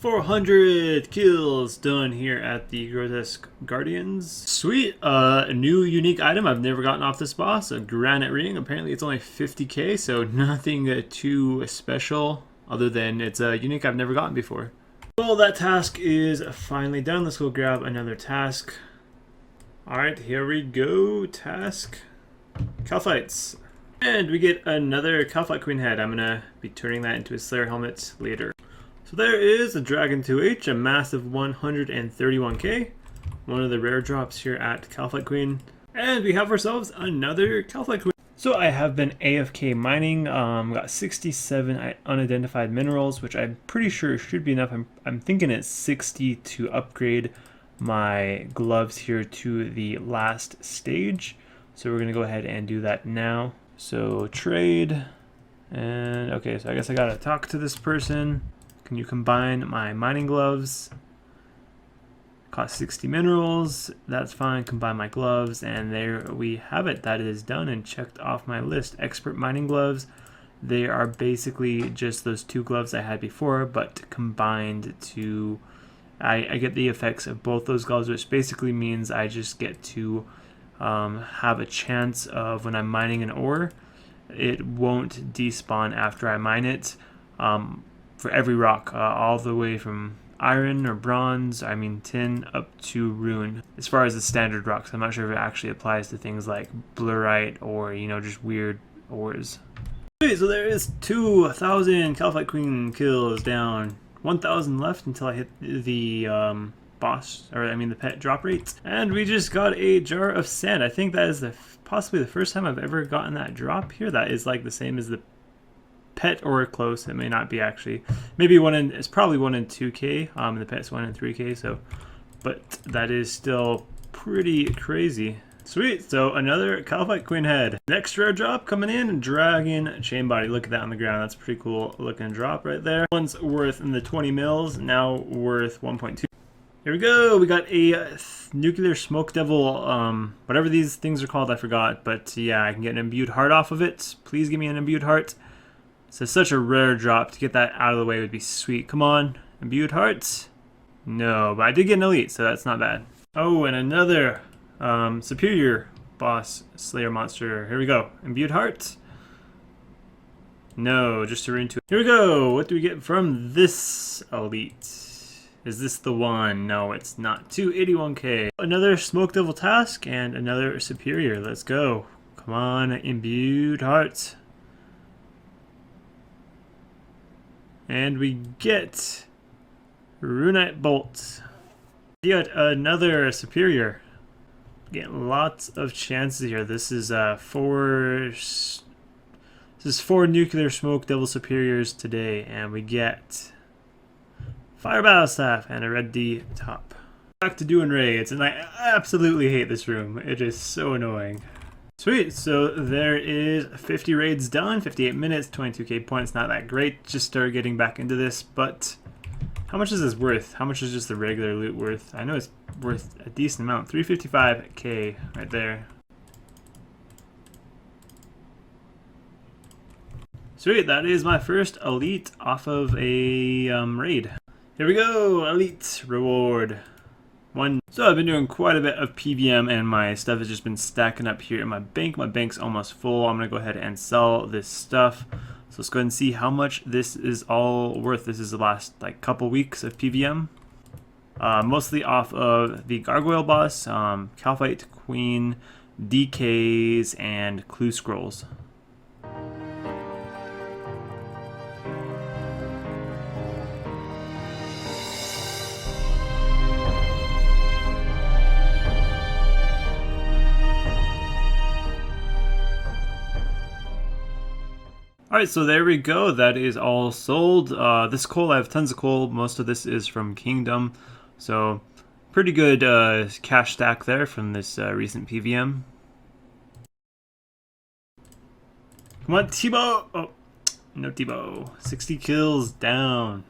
400 kills done here at the Grotesque Guardians. Sweet, a new unique item I've never gotten off this boss, a granite ring. Apparently it's only 50k, so nothing too special other than it's a unique I've never gotten before. Well, that task is finally done. Let's go grab another task. Alright, here we go. Task. Kalphites. And we get another Kalphite Queen head. I'm gonna be turning that into a Slayer helmet later. So there is a Dragon 2H, a massive 131k. One of the rare drops here at Kalphite Queen. And we have ourselves another Kalphite Queen. So I have been AFK mining, got 67 unidentified minerals, which I'm pretty sure should be enough. I'm thinking it's 60 to upgrade my gloves here to the last stage. So we're gonna go ahead and do that now. So trade, and okay, so I guess I gotta talk to this person. Can you combine my mining gloves? Cost 60 minerals, that's fine. Combine my gloves, and there we have it. That is done and checked off my list. Expert mining gloves, they are basically just those two gloves I had before, but combined to, I get the effects of both those gloves, which basically means I just get to have a chance of, when I'm mining an ore, it won't despawn after I mine it. For every rock, all the way from iron or bronze, I mean tin, up to rune. As far as the standard rocks, I'm not sure if it actually applies to things like blurite or, you know, just weird ores. Okay, so there is 2,000 Kalphite Queen kills down. 1,000 left until I hit the boss, or I mean the pet drop rates. And we just got a jar of sand. I think that is possibly the first time I've ever gotten that drop here. That is like the same as the pet or close. It may not be actually. Maybe it's probably 1 in 2k. The pet's 1 in 3k. So, but that is still pretty crazy. Sweet. So another Kalphite Queen head. Next rare drop coming in, Dragon Chain Body. Look at that on the ground. That's a pretty cool looking drop right there. One's worth in the 20 mils. Now worth 1.2. Here we go. We got a nuclear smoke devil. Whatever these things are called, I forgot. But yeah, I can get an imbued heart off of it. Please give me an imbued heart. So such a rare drop. To get that out of the way would be sweet. Come on, imbued hearts. No, but I did get an elite, so that's not bad. Oh, and another superior boss slayer monster. Here we go. Imbued heart. No, just a rune to it. Here we go. What do we get from this elite? Is this the one? No, it's not. 281k. Another smoke devil task and another superior. Let's go. Come on, imbued hearts. And we get Runite Bolt. Yet another superior. Getting lots of chances here. This is four nuclear smoke devil superiors today, and we get Fire Battle Staff and a red D top. Back to doing raids, and I absolutely hate this room. It is so annoying. Sweet, so there is 50 raids done, 58 minutes, 22k points, not that great. Just started getting back into this, but how much is this worth? How much is just the regular loot worth? I know it's worth a decent amount, 355k right there. Sweet, that is my first elite off of a raid. Here we go, elite reward. So I've been doing quite a bit of PVM, and my stuff has just been stacking up here in my bank. My bank's almost full. I'm going to go ahead and sell this stuff. So let's go ahead and see how much this is all worth. This is the last couple weeks of PVM. Mostly off of the Gargoyle boss, Kalphite Queen, DKs, and Clue Scrolls. Alright, so there we go. That is all sold. This coal, I have tons of coal. Most of this is from Kingdom. So, pretty good cash stack there from this recent PVM. Come on, T-Bow! Oh, no T-Bow. 60 kills down.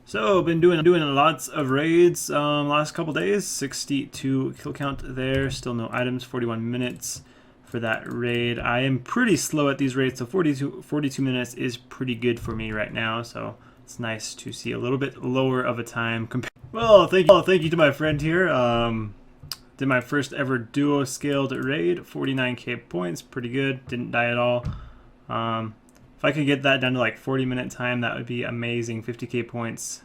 So, been doing lots of raids last couple days. 62 kill count there. Still no items. 41 minutes. For that raid. I am pretty slow at these raids, so 42 minutes is pretty good for me right now, so It's nice to see a little bit lower of a time. Well, thank you to my friend here. Did my first ever duo scaled raid, 49k points, pretty good. Didn't die at all. If I could get that down to like 40-minute time, that would be amazing. 50k points.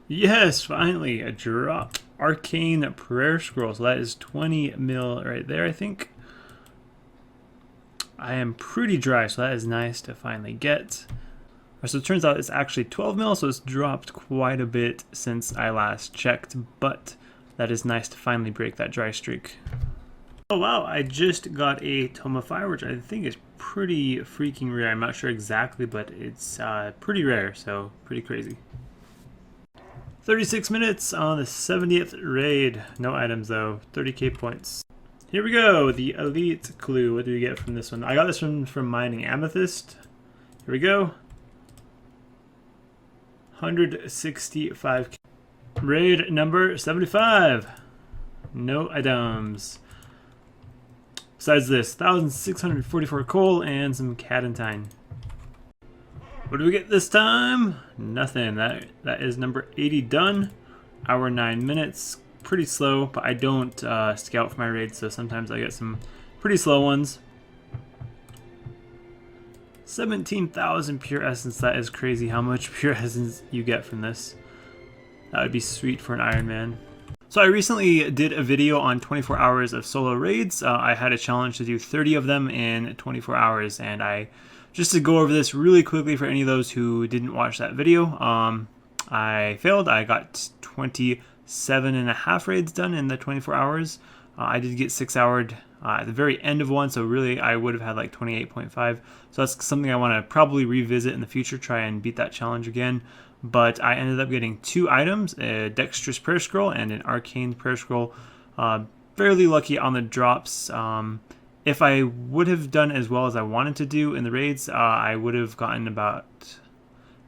Yes, finally a drop. Arcane Prayer Scroll. So that is 20 mil right there, I think. I am pretty dry, so that is nice to finally get. So it turns out it's actually 12 mil, so it's dropped quite a bit since I last checked, but that is nice to finally break that dry streak. Oh wow, I just got a Tome of Fire, which I think is pretty freaking rare. I'm not sure exactly, but it's pretty rare, so pretty crazy. 36 minutes on the 70th raid. No items though, 30k points. Here we go, the Elite Clue. What do we get from this one? I got this one from mining Amethyst. Here we go. 165k. Raid number 75. No items. Besides this, 1,644 coal and some cadentine. What do we get this time? Nothing. That is number 80 done. Hour 9 minutes. Pretty slow, but I don't scout for my raids, so sometimes I get some pretty slow ones. 17,000 pure essence. That is crazy how much pure essence you get from this. That would be sweet for an Iron Man. So I recently did a video on 24 hours of solo raids. I had a challenge to do 30 of them in 24 hours, and just to go over this really quickly for any of those who didn't watch that video, I failed. I got 27.5 raids done in the 24 hours. I did get 6-houred at the very end of one, so really I would have had like 28.5. So that's something I want to probably revisit in the future, try and beat that challenge again. But I ended up getting 2 items, a Dexterous Prayer Scroll and an Arcane Prayer Scroll. Fairly lucky on the drops. If I would have done as well as I wanted to do in the raids, I would have gotten about,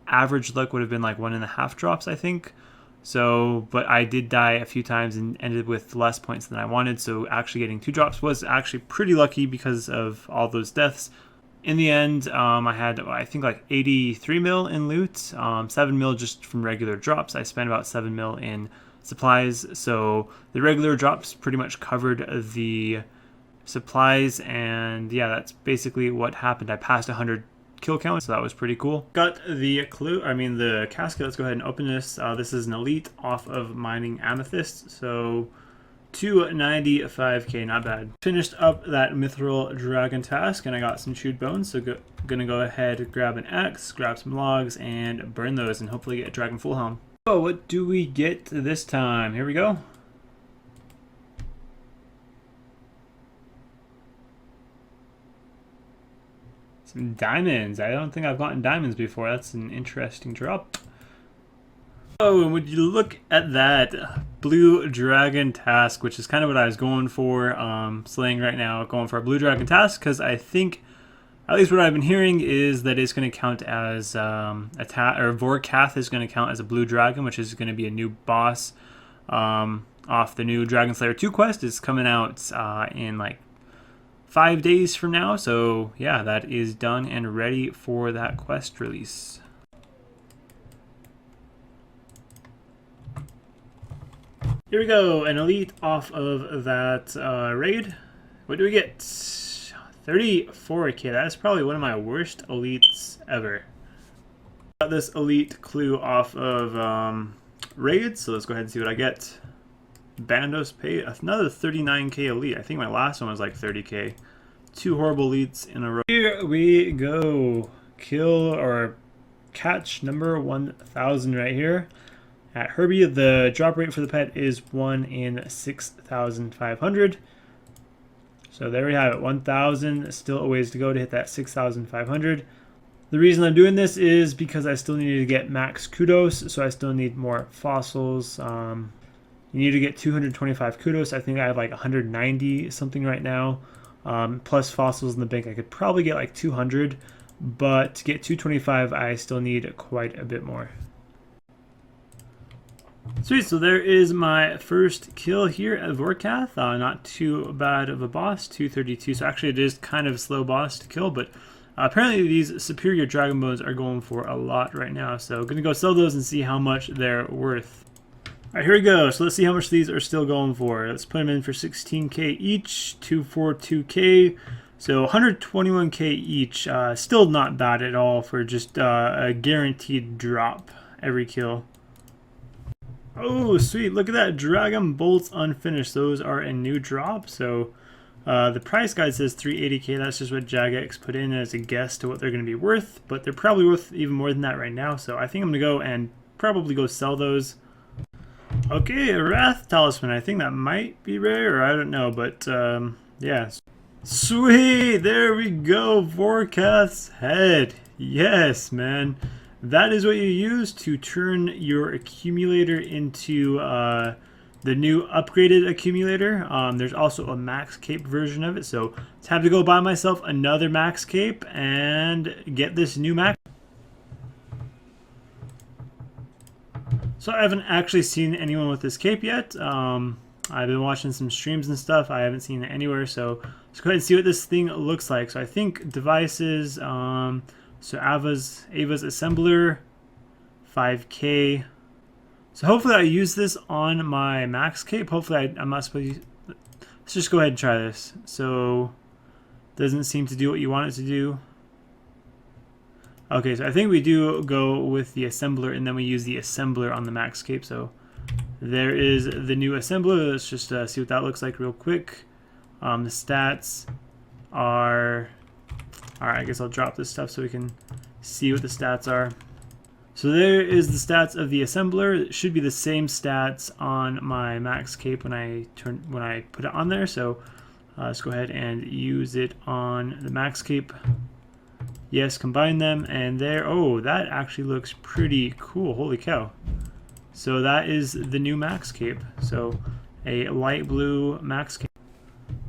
average luck would have been like 1.5 drops, I think. So, but I did die a few times and ended with less points than I wanted, so actually getting 2 drops was actually pretty lucky because of all those deaths. In the end, I had, I think, like 83 mil in loot, 7 mil just from regular drops. I spent about 7 mil in supplies, so the regular drops pretty much covered the supplies, and yeah, that's basically what happened. I passed 100 kill count, so that was pretty cool. Got the the casket. Let's go ahead and open this. This is an elite off of mining Amethyst, so 295k, not bad. Finished up that mithril dragon task, and I got some chewed bones, so gonna go ahead, grab an axe, grab some logs, and burn those, and hopefully get a dragon full helm. So what do we get this time? Here we go. Some diamonds. I don't think I've gotten diamonds before. That's an interesting drop. Oh, and would you look at that blue dragon task, which is kind of what I was going for, slaying right now, going for a blue dragon task, because I think, at least what I've been hearing, is that it's going to count as Vorkath is going to count as a blue dragon, which is going to be a new boss off the new Dragon Slayer 2 quest. It's coming out in like 5 days from now, so yeah, that is done and ready for that quest release. Here we go, an elite off of that raid. What do we get? 34k. That's probably one of my worst elites ever. Got this elite clue off of raids, so let's go ahead and see what I get. Bandos pay another 39k elite. I think my last one was like 30k. 2 horrible elites in a row. Here we go. Kill or catch number 1000 right here. At Herbi, the drop rate for the pet is 1 in 6,500. So there we have it, 1,000. Still a ways to go to hit that 6,500. The reason I'm doing this is because I still need to get max kudos, so I still need more fossils. You need to get 225 kudos. I think I have like 190 something right now. Plus fossils in the bank, I could probably get like 200, but to get 225, I still need quite a bit more. Sweet, so there is my first kill here at Vorkath. Not too bad of a boss, 232. So actually it is kind of a slow boss to kill, but Apparently these superior dragon bones are going for a lot right now, so gonna go sell those and see how much they're worth. Alright, here we go. So let's see how much these are still going for. Let's put them in for 16k each, 242k. So 121k each. Still not bad at all for just a guaranteed drop every kill. Oh, sweet. Look at that. Dragon Bolts Unfinished. Those are a new drop. So the price guide says 380k. That's just what Jagex put in as a guess to what they're going to be worth. But they're probably worth even more than that right now. So I think I'm going to go and probably go sell those. Okay, a Wrath Talisman. I think that might be rare, or I don't know, but yeah. Sweet! There we go! Vorkath's head. Yes, man. That is what you use to turn your accumulator into the new upgraded accumulator. There's also a max cape version of it, so it's time to go buy myself another max cape and get this new max. So I haven't actually seen anyone with this cape yet. I've been watching some streams and stuff. I haven't seen it anywhere, so let's go ahead and see what this thing looks like. So I think devices, so Ava's Assembler, 5k. So hopefully I use this on my max cape. Hopefully I'm not supposed to. Let's just go ahead and try this. So doesn't seem to do what you want it to do. Okay, so I think we do go with the assembler, and then we use the assembler on the max cape. So there is the new assembler. Let's just see what that looks like real quick. The stats are... Alright, I guess I'll drop this stuff so we can see what the stats are. So there is the stats of the assembler. It should be the same stats on my max cape when I put it on there. So let's go ahead and use it on the max cape. Yes, combine them, and there. Oh, that actually looks pretty cool. Holy cow. So that is the new max cape. So a light blue max cape.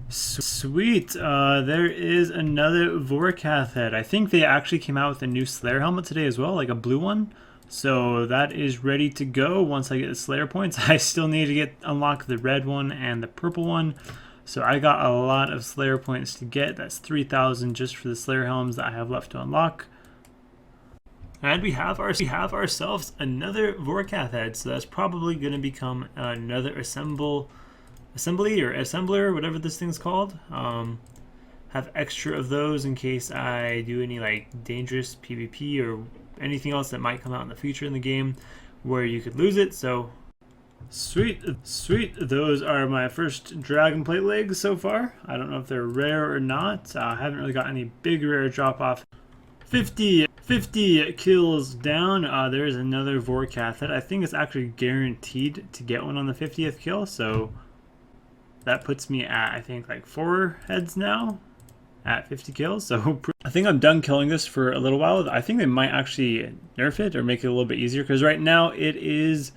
Sweet. There is another Vorkath head. I think they actually came out with a new Slayer helmet today as well, like a blue one. So that is ready to go once I get the Slayer points. I still need to unlock the red one and the purple one. So I got a lot of Slayer points to get. That's 3,000 just for the Slayer helms that I have left to unlock. And we have ourselves another Vorkath head. So that's probably going to become another assembly or assembler, whatever this thing's called. Have extra of those in case I do any like dangerous PvP or anything else that might come out in the future in the game where you could lose it. So sweet. Those are my first dragon plate legs so far. I don't know if they're rare or not. I haven't really got any big rare drop off. 50 kills down. There's another Vorkath head. I think it's actually guaranteed to get one on the 50th kill. So that puts me at, I think, like 4 heads now at 50 kills. So I think I'm done killing this for a little while. I think they might actually nerf it or make it a little bit easier, because right now it is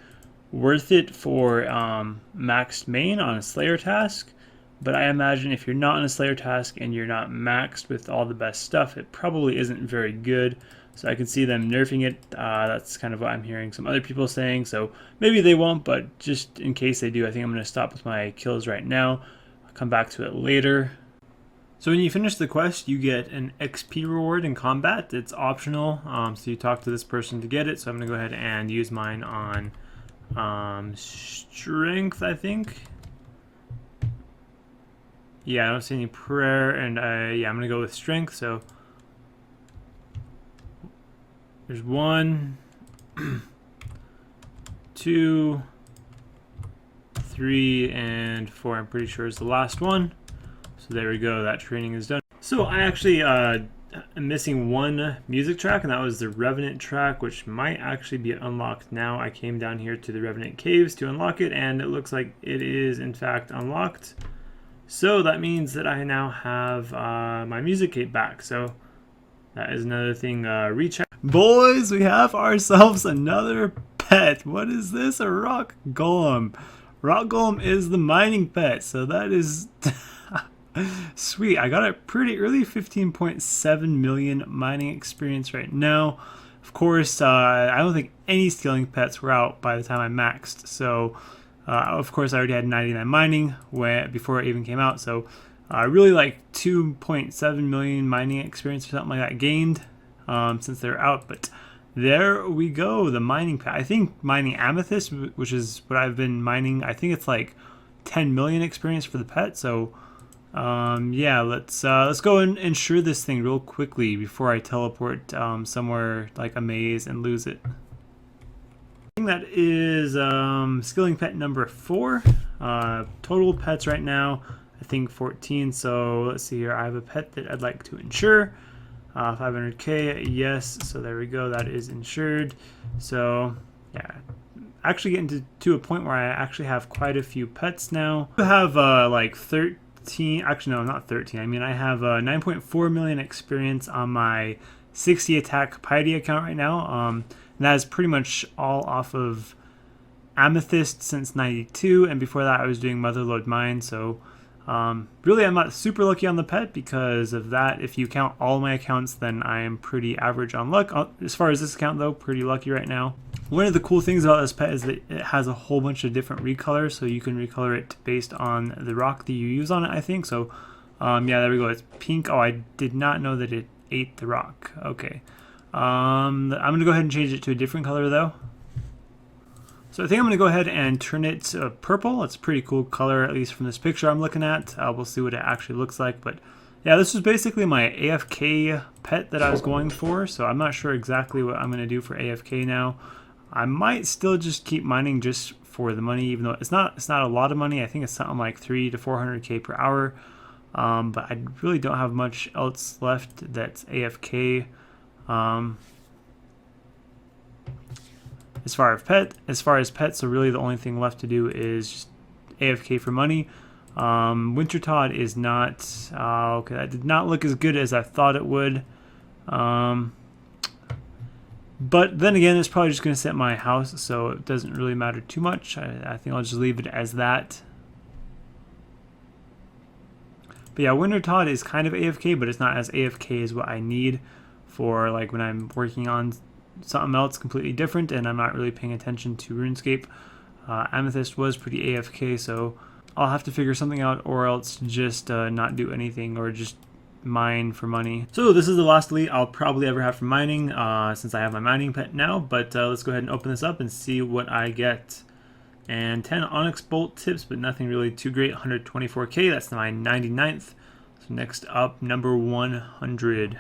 worth it for maxed main on a Slayer task. But I imagine if you're not on a Slayer task and you're not maxed with all the best stuff, it probably isn't very good. So I can see them nerfing it. That's kind of what I'm hearing some other people saying. So maybe they won't, but just in case they do, I think I'm going to stop with my kills right now. I'll come back to it later. So when you finish the quest, you get an XP reward in combat. It's optional, so you talk to this person to get it. So I'm going to go ahead and use mine on strength, I think. Yeah, I don't see any prayer, and yeah, I'm going to go with strength. So there's 1, 2, 3, and 4. I'm pretty sure is the last one. So there we go, that training is done. So I actually am missing one music track, and that was the Revenant track, which might actually be unlocked now. I came down here to the Revenant Caves to unlock it, and it looks like it is in fact unlocked. So that means that I now have my music cape back. So that is another thing recheck. Boys, we have ourselves another pet. What is this? A rock golem. Rock golem is the mining pet, so that is sweet. I got it pretty early, 15.7 million mining experience right now. Of course, I don't think any scaling pets were out by the time I maxed. So, of course, I already had 99 mining before it even came out. So, Really like 2.7 million mining experience or something like that gained since they're out. But there we go, the mining pet. I think mining Amethyst, which is what I've been mining, I think it's like 10 million experience for the pet. So yeah, let's go and insure this thing real quickly before I teleport somewhere like a maze and lose it. I think that is skilling pet number 4. Total pets right now, I think 14. So let's see here. I have a pet that I'd like to insure. 500k, yes. So there we go. That is insured. So yeah, actually getting to a point where I actually have quite a few pets now. I have like 13. Actually, no, not 13. I mean, I have 9.4 million experience on my 60 attack piety account right now. And that is pretty much all off of Amethyst since 92, and before that I was doing Motherlode Mine. So really I'm not super lucky on the pet because of that. If you count all my accounts, then I am pretty average on luck. As far as this account though, pretty lucky right now. One of the cool things about this pet is that it has a whole bunch of different recolors, so you can recolor it based on the rock that you use on it, I think. So yeah, there we go. It's pink. Oh, I did not know that it ate the rock. Okay. I'm going to go ahead and change it to a different color though. So I think I'm going to go ahead and turn it purple. It's a pretty cool color, at least from this picture I'm looking at. We'll see what it actually looks like. But yeah, this was basically my AFK pet that I was going for. So I'm not sure exactly what I'm going to do for AFK now. I might still just keep mining just for the money, even though it's not a lot of money. I think it's something like 300 to 400k per hour. But I really don't have much else left that's AFK. As far as pets, so really the only thing left to do is just AFK for money. Winter Todd is not okay. That did not look as good as I thought it would. But then again, it's probably just going to sit in my house, so it doesn't really matter too much. I think I'll just leave it as that. But yeah, Winter Todd is kind of AFK, but it's not as AFK as what I need for like when I'm working on something else completely different and I'm not really paying attention to RuneScape. Amethyst was pretty AFK, so I'll have to figure something out or else just not do anything or just mine for money. So this is the last elite I'll probably ever have for mining since I have my mining pet now, but let's go ahead and open this up and see what I get. And 10 Onyx Bolt tips, but nothing really too great. 124k, that's my 99th. So next up, number 100.